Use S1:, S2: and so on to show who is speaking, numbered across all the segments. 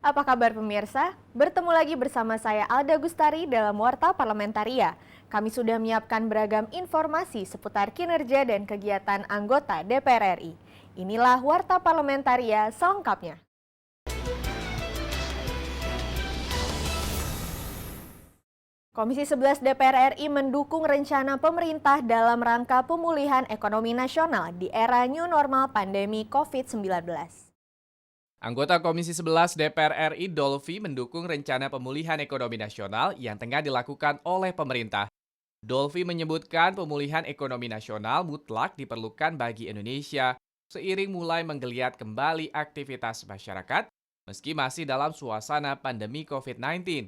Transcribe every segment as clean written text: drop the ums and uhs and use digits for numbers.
S1: Apa kabar pemirsa? Bertemu lagi bersama saya Alda Gustari dalam Warta Parlamentaria. Kami sudah menyiapkan beragam informasi seputar kinerja dan kegiatan anggota DPR RI. Inilah Warta Parlamentaria selengkapnya. Komisi 11 DPR RI mendukung rencana pemerintah dalam rangka pemulihan ekonomi nasional di era new normal pandemi COVID-19.
S2: Anggota Komisi 11 DPR RI Dolfi mendukung rencana pemulihan ekonomi nasional yang tengah dilakukan oleh pemerintah. Dolfi menyebutkan pemulihan ekonomi nasional mutlak diperlukan bagi Indonesia seiring mulai menggeliat kembali aktivitas masyarakat meski masih dalam suasana pandemi COVID-19.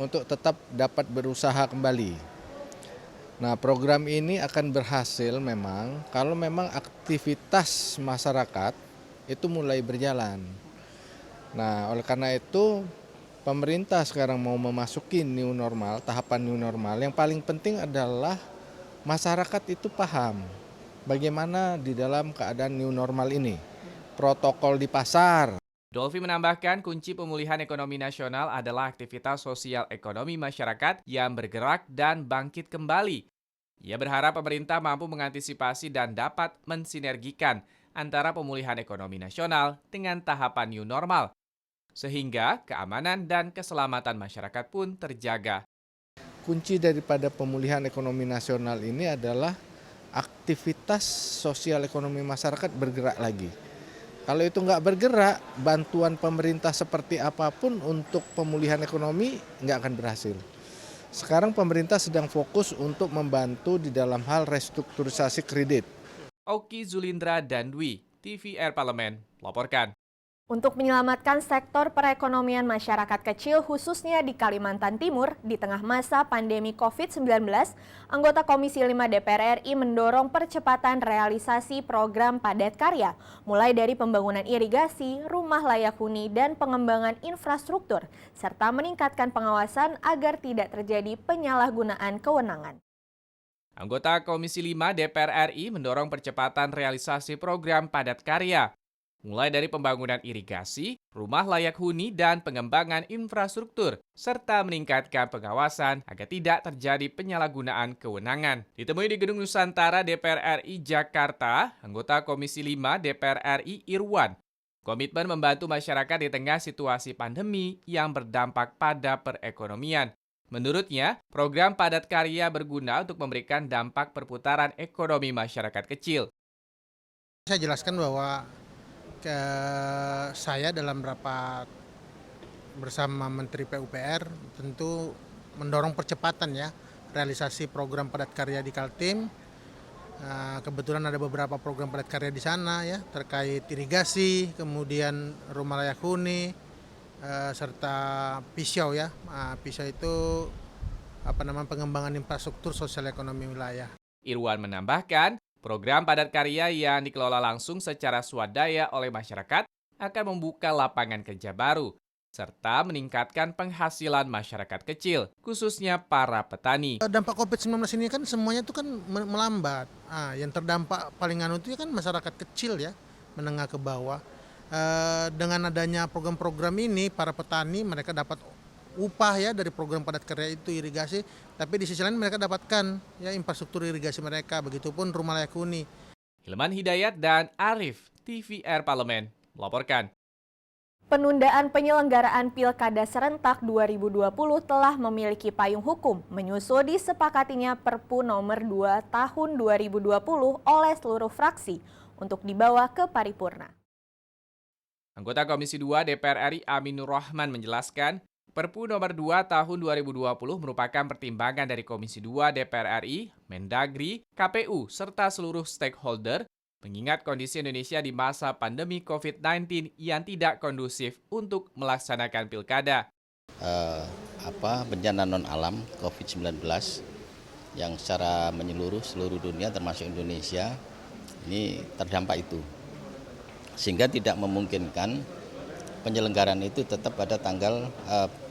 S3: Untuk tetap dapat berusaha kembali. Nah, program ini akan berhasil memang kalau memang aktivitas masyarakat itu mulai berjalan. Nah, oleh karena itu pemerintah sekarang mau memasuki new normal, tahapan new normal. Yang paling penting adalah masyarakat itu paham bagaimana di dalam keadaan new normal ini. Protokol di pasar.
S2: Dolfi menambahkan kunci pemulihan ekonomi nasional adalah aktivitas sosial ekonomi masyarakat yang bergerak dan bangkit kembali. Ia berharap pemerintah mampu mengantisipasi dan dapat mensinergikan antara pemulihan ekonomi nasional dengan tahapan new normal, sehingga keamanan dan keselamatan masyarakat pun terjaga.
S3: Kunci daripada pemulihan ekonomi nasional ini adalah aktivitas sosial ekonomi masyarakat bergerak lagi. Kalau itu nggak bergerak, bantuan pemerintah seperti apapun untuk pemulihan ekonomi nggak akan berhasil. Sekarang pemerintah sedang fokus untuk membantu di dalam hal restrukturisasi kredit.
S2: Oki Zulindra dan Dwi, TVR Parlemen, melaporkan.
S1: Untuk menyelamatkan sektor perekonomian masyarakat kecil khususnya di Kalimantan Timur di tengah masa pandemi COVID-19, anggota Komisi 5 DPR RI mendorong percepatan realisasi program padat karya, mulai dari pembangunan irigasi, rumah layak huni, dan pengembangan infrastruktur, serta meningkatkan pengawasan agar tidak terjadi penyalahgunaan kewenangan.
S2: Anggota Komisi 5 DPR RI mendorong percepatan realisasi program padat karya, mulai dari pembangunan irigasi, rumah layak huni, dan pengembangan infrastruktur, serta meningkatkan pengawasan agar tidak terjadi penyalahgunaan kewenangan. Ditemui di Gedung Nusantara DPR RI Jakarta, anggota Komisi 5 DPR RI Irwan komitmen membantu masyarakat di tengah situasi pandemi yang berdampak pada perekonomian. Menurutnya, program padat karya berguna untuk memberikan dampak perputaran ekonomi masyarakat kecil.
S4: Saya jelaskan bahwa saya dalam rapat bersama Menteri PUPR tentu mendorong percepatan ya realisasi program padat karya di Kaltim. Kebetulan ada beberapa program padat karya di sana ya terkait irigasi, kemudian rumah layak huni, serta PISAU ya. PISAU itu pengembangan infrastruktur sosial ekonomi wilayah.
S2: Irwan menambahkan, program padat karya yang dikelola langsung secara swadaya oleh masyarakat akan membuka lapangan kerja baru, serta meningkatkan penghasilan masyarakat kecil, khususnya para petani.
S4: Dampak COVID-19 ini kan semuanya itu kan melambat. Yang terdampak paling itu kan masyarakat kecil ya, menengah ke bawah. Dengan adanya program-program ini, para petani mereka dapat upah ya dari program padat karya itu irigasi, tapi di sisi lain mereka dapatkan ya infrastruktur irigasi mereka, begitupun rumah layak huni.
S2: Hilman Hidayat dan Arif, TVR Parlemen, melaporkan.
S1: Penundaan penyelenggaraan Pilkada Serentak 2020 telah memiliki payung hukum menyusul disepakatinya Perpu nomor 2 tahun 2020 oleh seluruh fraksi untuk dibawa ke paripurna.
S2: Anggota Komisi 2 DPR RI Aminur Rahman menjelaskan, Perpu nomor 2 tahun 2020 merupakan pertimbangan dari Komisi 2 DPR RI, Mendagri, KPU, serta seluruh stakeholder mengingat kondisi Indonesia di masa pandemi COVID-19 yang tidak kondusif untuk melaksanakan pilkada.
S5: Bencana non-alam COVID-19 yang secara menyeluruh seluruh dunia termasuk Indonesia ini terdampak itu. Sehingga tidak memungkinkan penyelenggaraan itu tetap pada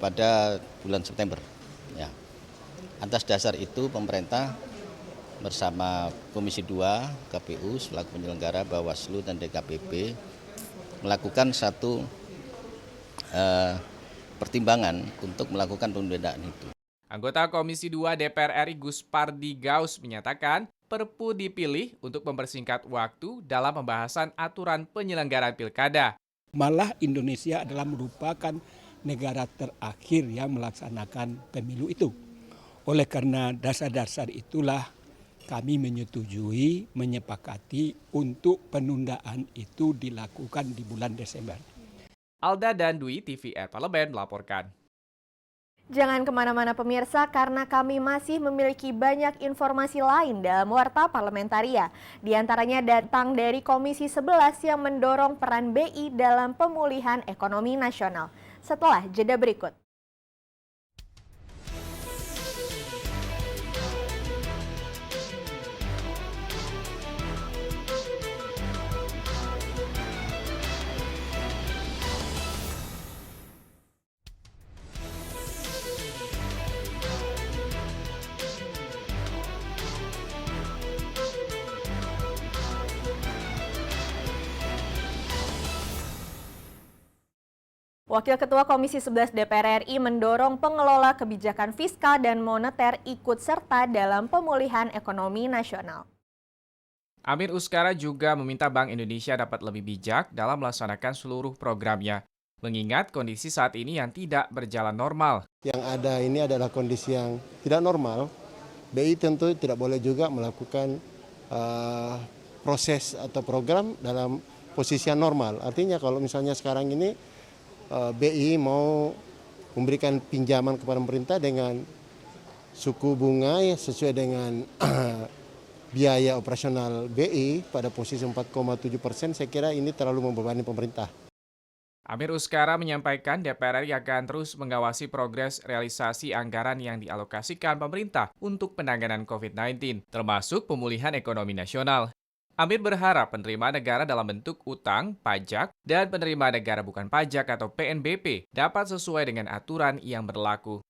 S5: pada bulan September. Ya. Atas dasar itu pemerintah bersama Komisi 2 KPU selaku penyelenggara Bawaslu dan DKPP melakukan satu pertimbangan untuk melakukan penundaan itu.
S2: Anggota Komisi 2 DPR RI Gus Pardi Gaus menyatakan Perpu dipilih untuk mempersingkat waktu dalam pembahasan aturan penyelenggaraan pilkada.
S6: Malah Indonesia adalah merupakan negara terakhir yang melaksanakan pemilu itu. Oleh karena dasar-dasar itulah kami menyetujui, menyepakati untuk penundaan itu dilakukan di bulan Desember.
S2: Alda dan Dwi, TVR Parlemen melaporkan.
S1: Jangan kemana-mana pemirsa, karena kami masih memiliki banyak informasi lain dalam Warta Parlamentaria. Di antaranya datang dari Komisi 11 yang mendorong peran BI dalam pemulihan ekonomi nasional. Setelah jeda berikut. Wakil Ketua Komisi 11 DPR RI mendorong pengelola kebijakan fiskal dan moneter ikut serta dalam pemulihan ekonomi nasional.
S2: Amir Uskara juga meminta Bank Indonesia dapat lebih bijak dalam melaksanakan seluruh programnya, mengingat kondisi saat ini yang tidak berjalan normal.
S7: Yang ada ini adalah kondisi yang tidak normal. BI tentu tidak boleh juga melakukan proses atau program dalam posisi yang normal. Artinya kalau misalnya sekarang ini BI mau memberikan pinjaman kepada pemerintah dengan suku bunga sesuai dengan biaya operasional BI pada posisi 4,7%, saya kira ini terlalu membebani pemerintah.
S2: Amir Uskara menyampaikan DPR RI akan terus mengawasi progres realisasi anggaran yang dialokasikan pemerintah untuk penanganan COVID-19, termasuk pemulihan ekonomi nasional. Amir berharap penerimaan negara dalam bentuk utang, pajak, dan penerimaan negara bukan pajak atau PNBP dapat sesuai dengan aturan yang berlaku.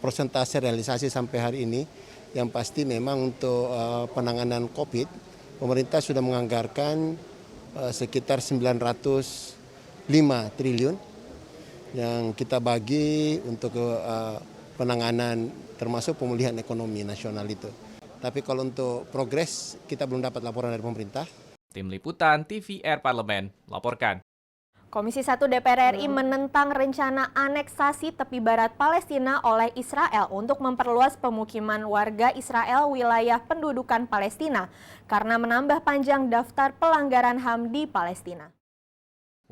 S7: Persentase realisasi sampai hari ini yang pasti memang untuk penanganan COVID, pemerintah sudah menganggarkan sekitar 905 triliun yang kita bagi untuk penanganan termasuk pemulihan ekonomi nasional itu. Tapi kalau untuk progres, kita belum dapat laporan dari pemerintah.
S2: Tim Liputan TVR Parlemen melaporkan.
S1: Komisi 1 DPR RI menentang rencana aneksasi tepi barat Palestina oleh Israel untuk memperluas pemukiman warga Israel wilayah pendudukan Palestina karena menambah panjang daftar pelanggaran HAM di Palestina.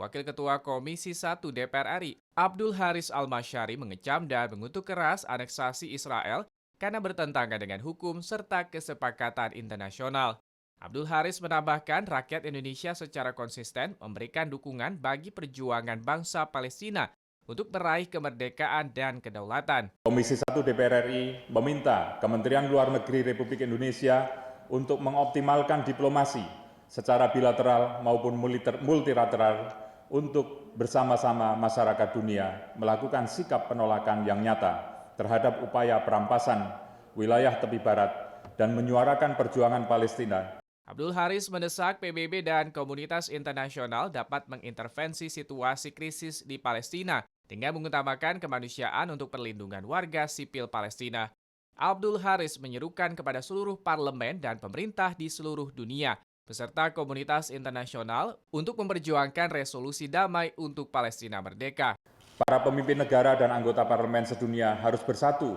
S2: Wakil Ketua Komisi 1 DPR RI, Abdul Haris Al-Masyari mengecam dan mengutuk keras aneksasi Israel karena bertentangan dengan hukum serta kesepakatan internasional. Abdul Haris menambahkan rakyat Indonesia secara konsisten memberikan dukungan bagi perjuangan bangsa Palestina untuk meraih kemerdekaan dan kedaulatan.
S8: Komisi 1 DPR RI meminta Kementerian Luar Negeri Republik Indonesia untuk mengoptimalkan diplomasi secara bilateral maupun multilateral untuk bersama-sama masyarakat dunia melakukan sikap penolakan yang nyata terhadap upaya perampasan wilayah tepi barat dan menyuarakan perjuangan Palestina.
S2: Abdul Haris mendesak PBB dan komunitas internasional dapat mengintervensi situasi krisis di Palestina dengan mengutamakan kemanusiaan untuk perlindungan warga sipil Palestina. Abdul Haris menyerukan kepada seluruh parlemen dan pemerintah di seluruh dunia beserta komunitas internasional untuk memperjuangkan resolusi damai untuk Palestina merdeka.
S8: Para pemimpin negara dan anggota parlemen sedunia harus bersatu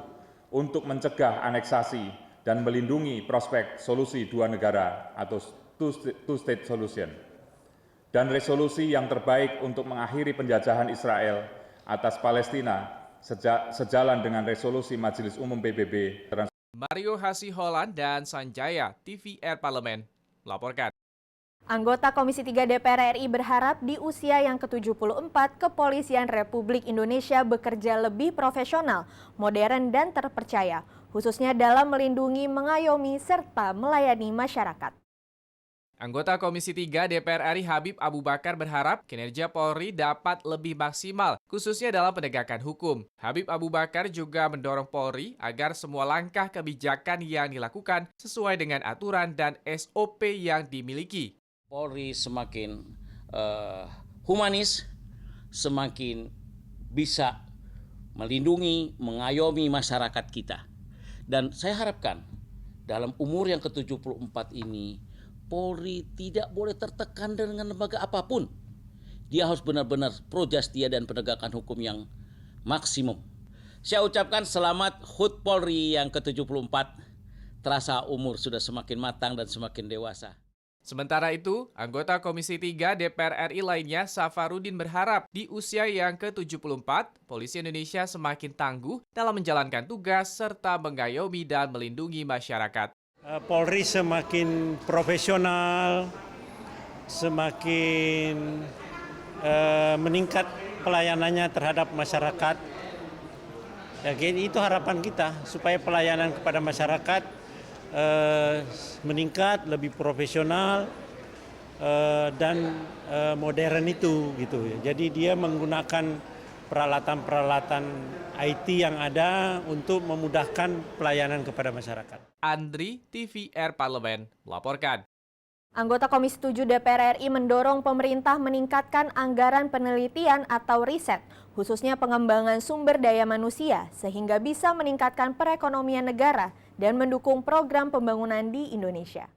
S8: untuk mencegah aneksasi dan melindungi prospek solusi dua negara atau two-state solution, dan resolusi yang terbaik untuk mengakhiri penjajahan Israel atas Palestina sejalan dengan resolusi Majelis Umum PBB.
S2: Mario Hasiholan dan Sanjaya, TVR Parlemen, melaporkan.
S1: Anggota Komisi 3 DPR RI berharap di usia yang ke-74, Kepolisian Republik Indonesia bekerja lebih profesional, modern, dan terpercaya, khususnya dalam melindungi, mengayomi, serta melayani masyarakat.
S2: Anggota Komisi 3 DPR RI Habib Abu Bakar berharap kinerja Polri dapat lebih maksimal, khususnya dalam penegakan hukum. Habib Abu Bakar juga mendorong Polri agar semua langkah kebijakan yang dilakukan sesuai dengan aturan dan SOP yang dimiliki.
S9: Polri semakin humanis, semakin bisa melindungi, mengayomi masyarakat kita. Dan saya harapkan dalam umur yang ke-74 ini, Polri tidak boleh tertekan dengan lembaga apapun. Dia harus benar-benar pro justia dan penegakan hukum yang maksimum. Saya ucapkan selamat HUT Polri yang ke-74. Terasa umur sudah semakin matang dan semakin dewasa.
S2: Sementara itu, anggota Komisi 3 DPR RI lainnya Safarudin berharap di usia yang ke-74, polisi Indonesia semakin tangguh dalam menjalankan tugas serta mengayomi dan melindungi masyarakat.
S10: Polri semakin profesional, semakin meningkat pelayanannya terhadap masyarakat. Ya, itu harapan kita supaya pelayanan kepada masyarakat meningkat, lebih profesional dan modern itu gitu. Jadi dia menggunakan peralatan-peralatan IT yang ada untuk memudahkan pelayanan kepada masyarakat.
S2: Andri, TVR Parlemen, melaporkan.
S1: Anggota Komisi 7 DPR RI mendorong pemerintah meningkatkan anggaran penelitian atau riset, khususnya pengembangan sumber daya manusia, sehingga bisa meningkatkan perekonomian negara dan mendukung program pembangunan di Indonesia.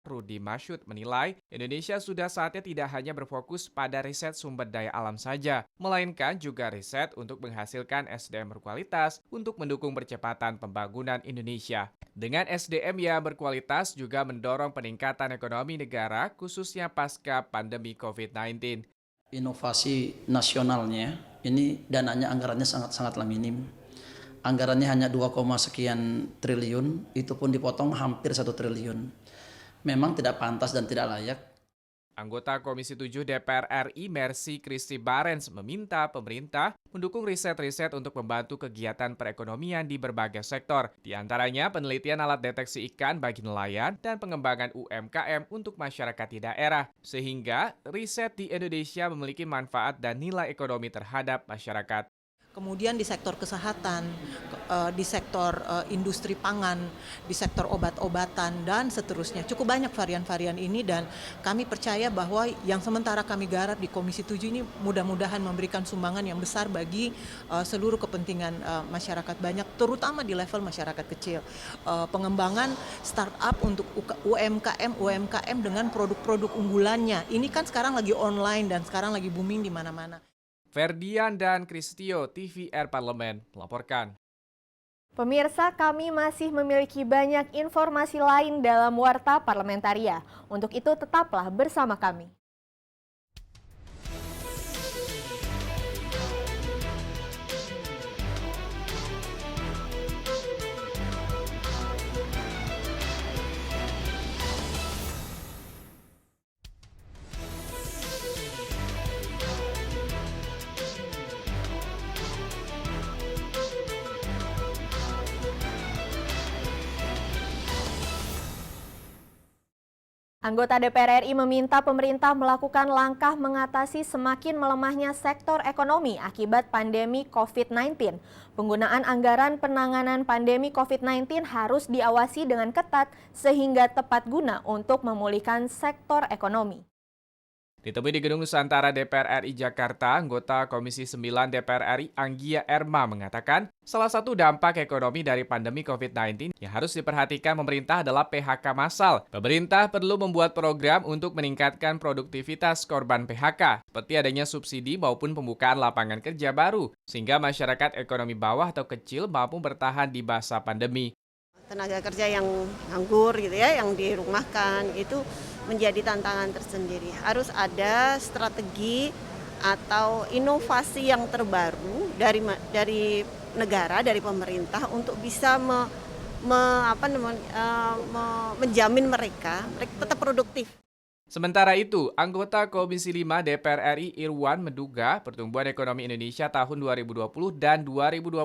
S2: Rudi Masyud menilai Indonesia sudah saatnya tidak hanya berfokus pada riset sumber daya alam saja, melainkan juga riset untuk menghasilkan SDM berkualitas untuk mendukung percepatan pembangunan Indonesia. Dengan SDM yang berkualitas juga mendorong peningkatan ekonomi negara khususnya pasca pandemi COVID-19.
S11: Inovasi nasionalnya ini dananya anggarannya sangat-sangatlah minim. Anggarannya hanya 2, sekian triliun, itu pun dipotong hampir 1 triliun. Memang tidak pantas dan tidak layak.
S2: Anggota Komisi 7 DPR RI Mercy Christy Barens meminta pemerintah mendukung riset-riset untuk membantu kegiatan perekonomian di berbagai sektor, di antaranya penelitian alat deteksi ikan bagi nelayan dan pengembangan UMKM untuk masyarakat di daerah, sehingga riset di Indonesia memiliki manfaat dan nilai ekonomi terhadap masyarakat.
S12: Kemudian di sektor kesehatan, di sektor industri pangan, di sektor obat-obatan, dan seterusnya. Cukup banyak varian-varian ini dan kami percaya bahwa yang sementara kami garap di Komisi 7 ini mudah-mudahan memberikan sumbangan yang besar bagi seluruh kepentingan masyarakat banyak, terutama di level masyarakat kecil. Pengembangan startup untuk UMKM dengan produk-produk unggulannya. Ini kan sekarang lagi online dan sekarang lagi booming di mana-mana.
S2: Ferdian dan Kristio, TVR Parlemen, melaporkan.
S1: Pemirsa, kami masih memiliki banyak informasi lain dalam Warta Parlamentaria. Untuk itu tetaplah bersama kami. Anggota DPR RI meminta pemerintah melakukan langkah mengatasi semakin melemahnya sektor ekonomi akibat pandemi COVID-19. Penggunaan anggaran penanganan pandemi COVID-19 harus diawasi dengan ketat sehingga tepat guna untuk memulihkan sektor ekonomi.
S2: Ditemui di Gedung Nusantara DPR RI Jakarta, anggota Komisi 9 DPR RI Anggia Erma mengatakan, salah satu dampak ekonomi dari pandemi COVID-19 yang harus diperhatikan pemerintah adalah PHK massal. Pemerintah perlu membuat program untuk meningkatkan produktivitas korban PHK, seperti adanya subsidi maupun pembukaan lapangan kerja baru, sehingga masyarakat ekonomi bawah atau kecil mampu bertahan di masa pandemi.
S13: Tenaga kerja yang nganggur gitu ya, yang dirumahkan itu menjadi tantangan tersendiri. Harus ada strategi atau inovasi yang terbaru dari negara, dari pemerintah untuk bisa menjamin mereka tetap produktif.
S2: Sementara itu, anggota Komisi 5 DPR RI Irwan menduga pertumbuhan ekonomi Indonesia tahun 2020 dan 2021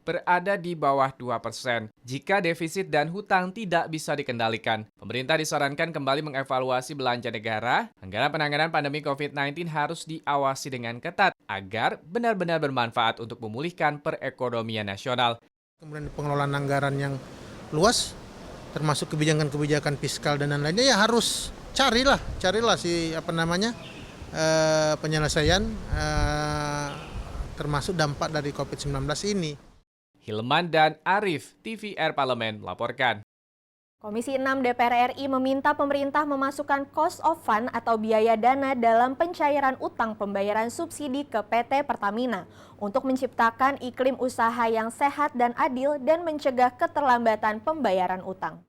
S2: berada di bawah 2% jika defisit dan hutang tidak bisa dikendalikan. Pemerintah disarankan kembali mengevaluasi belanja negara. Anggaran penanganan pandemi COVID-19 harus diawasi dengan ketat agar benar-benar bermanfaat untuk memulihkan perekonomian nasional.
S4: Kemudian pengelolaan anggaran yang luas, termasuk kebijakan-kebijakan fiskal dan lain-lainnya, ya harus carilah penyelesaian termasuk dampak dari COVID-19 ini.
S2: Hilman dan Arif, TVR Parlemen melaporkan.
S1: Komisi 6 DPR RI meminta pemerintah memasukkan cost of fund atau biaya dana dalam pencairan utang pembayaran subsidi ke PT Pertamina untuk menciptakan iklim usaha yang sehat dan adil dan mencegah keterlambatan pembayaran utang.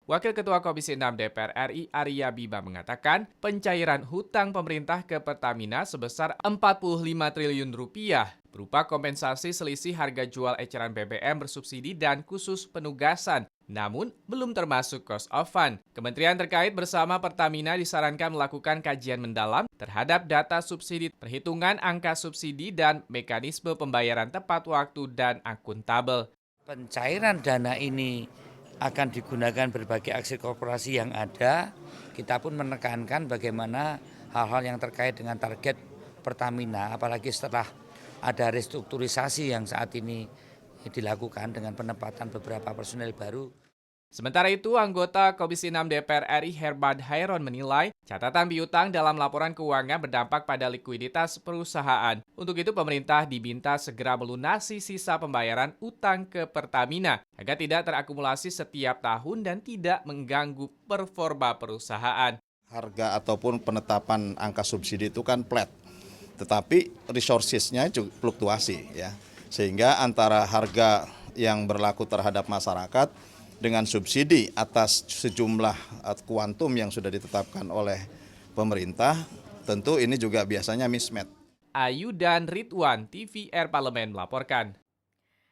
S2: Wakil Ketua Komisi 6 DPR RI Arya Bima mengatakan pencairan hutang pemerintah ke Pertamina sebesar 45 triliun rupiah berupa kompensasi selisih harga jual eceran BBM bersubsidi dan khusus penugasan, namun belum termasuk cost of fund. Kementerian terkait bersama Pertamina disarankan melakukan kajian mendalam terhadap data subsidi, perhitungan angka subsidi, dan mekanisme pembayaran tepat waktu dan akuntabel.
S14: Pencairan dana ini akan digunakan berbagai aksi korporasi yang ada. Kita pun menekankan bagaimana hal-hal yang terkait dengan target Pertamina, apalagi setelah ada restrukturisasi yang saat ini dilakukan dengan penempatan beberapa personel baru.
S2: Sementara itu, anggota Komisi 6 DPR RI Herman Hairon menilai catatan piutang dalam laporan keuangan berdampak pada likuiditas perusahaan. Untuk itu, pemerintah diminta segera melunasi sisa pembayaran utang ke Pertamina agar tidak terakumulasi setiap tahun dan tidak mengganggu performa perusahaan.
S15: Harga ataupun penetapan angka subsidi itu kan flat, tetapi resources-nya juga fluktuasi, ya, sehingga antara harga yang berlaku terhadap masyarakat dengan subsidi atas sejumlah kuantum yang sudah ditetapkan oleh pemerintah, tentu ini juga biasanya mismatch.
S2: Ayu dan Ridwan, TVR Parlemen melaporkan.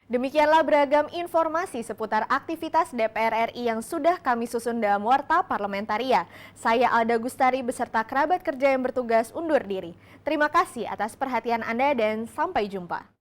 S1: Demikianlah beragam informasi seputar aktivitas DPR RI yang sudah kami susun dalam Warta Parlamentaria. Saya Alda Gustari beserta kerabat kerja yang bertugas undur diri. Terima kasih atas perhatian Anda dan sampai jumpa.